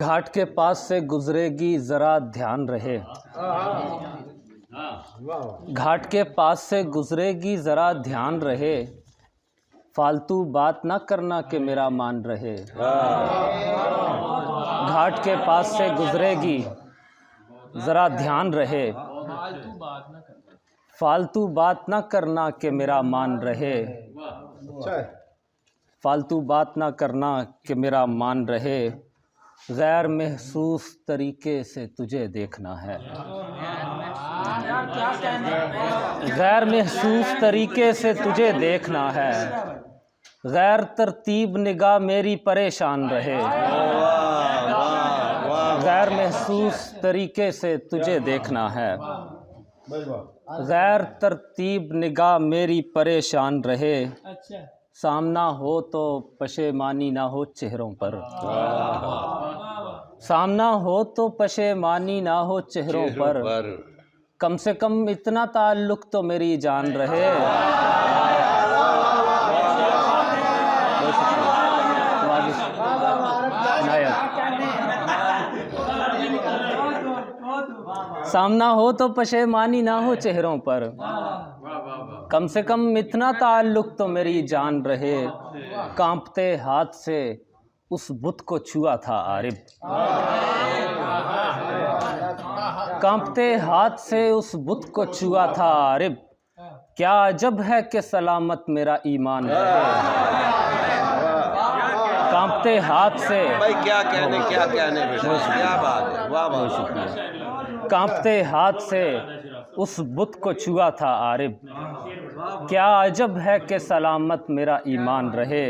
گھاٹ کے پاس سے گزرے گی ذرا دھیان رہے، گھاٹ کے پاس سے گزرے گی ذرا دھیان رہے، فالتو بات نہ کرنا کہ میرا مان رہے۔ گھاٹ کے پاس سے گزرے گی ذرا دھیان رہے، فالتو بات نہ کرنا کہ میرا مان رہے، فالتو بات نہ کرنا کہ میرا مان رہے، غیر محسوس طریقے سے تجھے دیکھنا ہے، غیر محسوس طریقے سے تجھے دیکھنا ہے، غیر ترتیب نگاہ میری پریشان رہے، غیر محسوس طریقے سے تجھے دیکھنا ہے، غیر ترتیب نگاہ میری پریشان رہے، سامنا ہو تو پشیمانی نہ ہو چہروں پر، سامنا ہو تو پشیمانی نہ ہو چہروں پر، کم سے کم اتنا تعلق تو میری جان رہے۔ سامنا ہو تو پشیمانی نہ ہو چہروں پر، کم سے کم اتنا تعلق تو میری جان رہے، کانپتے ہاتھ سے اس بت کو چھوا تھا عارب، کانپتے ہاتھ سے اس بت کو چھوا تھا عارب، کیا عجب ہے کہ سلامت میرا ایمان رہے، کانپتے ہاتھ سے کیا کہنے کیا بات ہے، واہ واہ شکریہ، کانپتے ہاتھ سے اس بت کو چھوا تھا عارب، کیا عجب ہے کہ سلامت میرا ایمان رہے۔